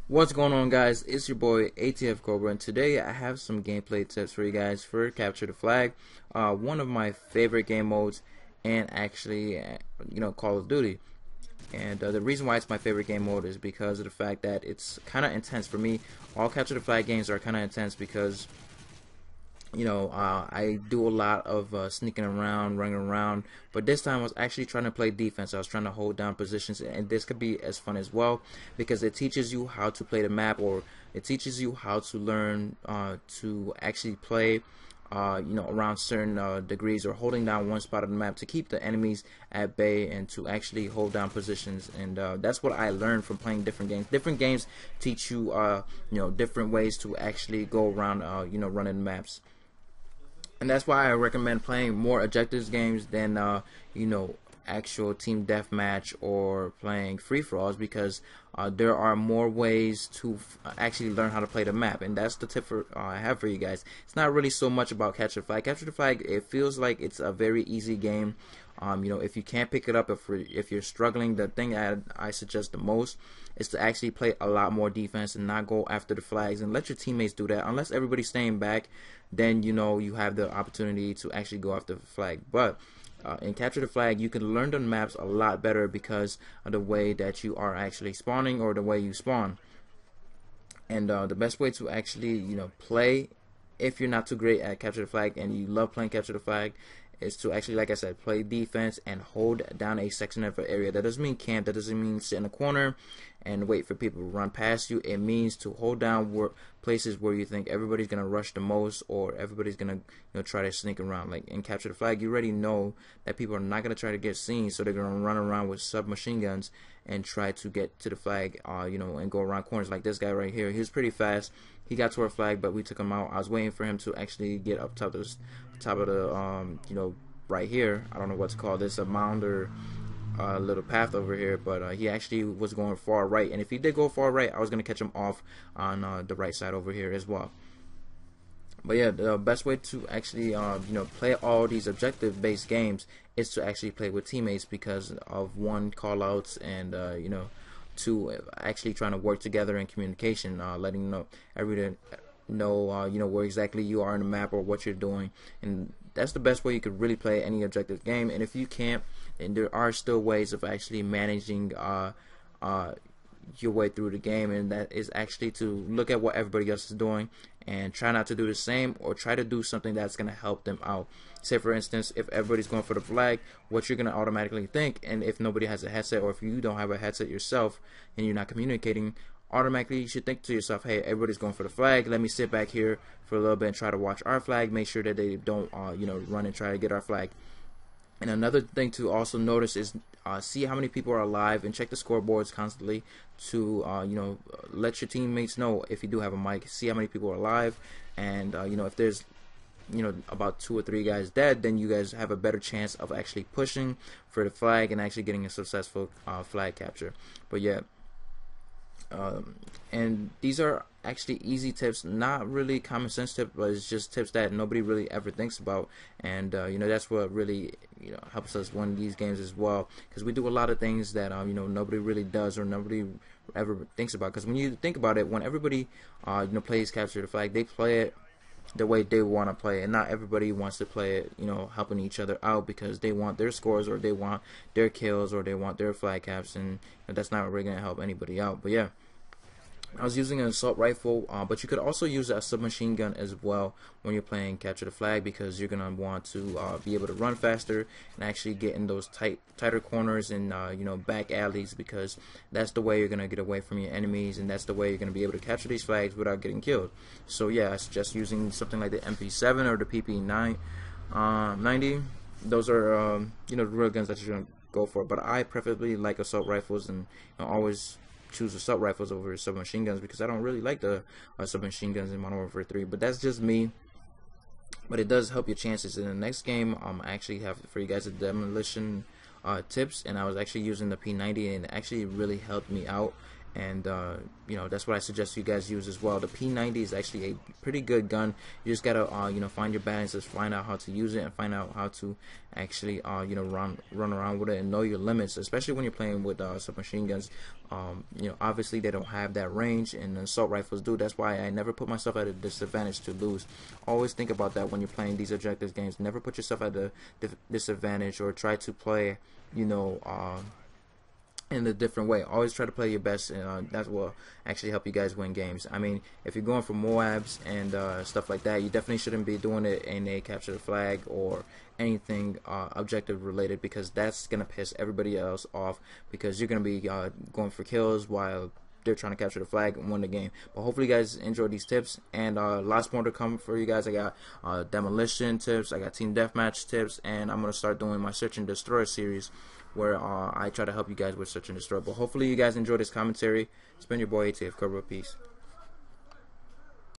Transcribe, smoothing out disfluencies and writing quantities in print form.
What's going on, guys? It's your boy ATF Cobra, and today I have some gameplay tips for you guys for Capture the Flag, one of my favorite game modes, and actually, Call of Duty. And the reason why it's my favorite game mode is because of the fact that it's kind of intense for me. All Capture the Flag games are kind of intense because I do a lot of sneaking around, running around, but this time I was actually trying to play defense. I was trying to hold down positions, and this could be as fun as well because it teaches you how to play the map, or it teaches you how to learn to actually play around certain degrees, or holding down one spot of the map to keep the enemies at bay and to actually hold down positions. And that's what I learned from playing different games. Different games teach you different ways to actually go around running maps. And that's why I recommend playing more objectives games than actual team deathmatch or playing free-for-alls, because there are more ways to actually learn how to play the map. And that's the tip I have for you guys. It's not really so much about Capture the Flag. Capture the Flag, it feels like it's a very easy game. If you can't pick it up, if you're struggling, the thing I suggest the most is to actually play a lot more defense and not go after the flags, and let your teammates do that. Unless everybody's staying back, then you have the opportunity to actually go after the flag. But in Capture the Flag, you can learn the maps a lot better because of the way that you are actually spawning, or the way you spawn. And the best way to actually play, if you're not too great at Capture the Flag and you love playing Capture the Flag, is to actually, like I said, play defense and hold down a section of an area. That doesn't mean camp. That doesn't mean sit in a corner and wait for people to run past you. It means to hold down places where you think everybody's gonna rush the most, or everybody's gonna try to sneak around. Like in Capture the Flag, you already know that people are not gonna try to get seen, so they're gonna run around with submachine guns and try to get to the flag, and go around corners. Like this guy right here, he was pretty fast. He got to our flag, but we took him out. I was waiting for him to actually get up top of the right here. I don't know what to call this, a mound or a little path over here, but he actually was going far right, and if he did go far right, I was gonna catch him off on the right side over here as well. But yeah, the best way to actually play all these objective based games is to actually play with teammates, because of one, call outs, and two, actually trying to work together in communication, letting everybody know where exactly you are in the map or what you're doing. And that's the best way you could really play any objective game. And if you can't, then there are still ways of actually managing your way through the game, and that is actually to look at what everybody else is doing and try not to do the same, or try to do something that's going to help them out. Say for instance, if everybody's going for the flag, what you're going to automatically think, and if nobody has a headset, or if you don't have a headset yourself and you're not communicating, automatically you should think to yourself, hey, everybody's going for the flag, let me sit back here for a little bit and try to watch our flag, make sure that they don't run and try to get our flag. And another thing to also notice is see how many people are alive, and check the scoreboards constantly to let your teammates know if you do have a mic. See how many people are alive, and if there's about 2 or 3 guys dead, then you guys have a better chance of actually pushing for the flag and actually getting a successful flag capture. But yeah, and these are actually easy tips, not really common sense tips, but it's just tips that nobody really ever thinks about. And that's what really helps us win these games as well, because we do a lot of things that nobody really does, or nobody ever thinks about. Because when you think about it, when everybody plays Capture the Flag, they play it the way they want to play, and not everybody wants to play it helping each other out because they want their scores, or they want their kills, or they want their flag caps, and that's not really going to help anybody out. But yeah, I was using an assault rifle, but you could also use a submachine gun as well when you're playing Capture the Flag, because you're gonna want to be able to run faster and actually get in those tighter corners and back alleys, because that's the way you're gonna get away from your enemies, and that's the way you're gonna be able to capture these flags without getting killed. So yeah, I suggest using something like the MP7 or the PP9 90. Those are the real guns that you're gonna go for. But I preferably like assault rifles, and always choose assault rifles over submachine guns, because I don't really like the submachine guns in Modern Warfare 3. But that's just me. But it does help your chances. In the next game, I actually have for you guys a demolition tips, and I was actually using the P90, and it actually really helped me out. and you know, that's what I suggest you guys use as well. The P90 is actually a pretty good gun. You just gotta you know, find your balances, find out how to use it, and find out how to actually you know, run around with it, and know your limits, especially when you're playing with submachine guns. You know, obviously they don't have that range, and assault rifles do. That's why I never put myself at a disadvantage to lose. Always think about that when you're playing these objective games. Never put yourself at a disadvantage, or try to play, you know, in a different way. Always try to play your best, and that will actually help you guys win games. I mean, if you're going for Moabs and stuff like that, you definitely shouldn't be doing it in a capture the flag or anything objective related, because that's gonna piss everybody else off, because you're gonna be going for kills while they're trying to capture the flag and win the game. But hopefully you guys enjoyed these tips, and lots more to come for you guys. I got demolition tips, I got team deathmatch tips, and I'm gonna start doing my search and destroy series, where I try to help you guys with search and destroy. But hopefully you guys enjoy this commentary. It's been your boy ATF Cobra. Peace.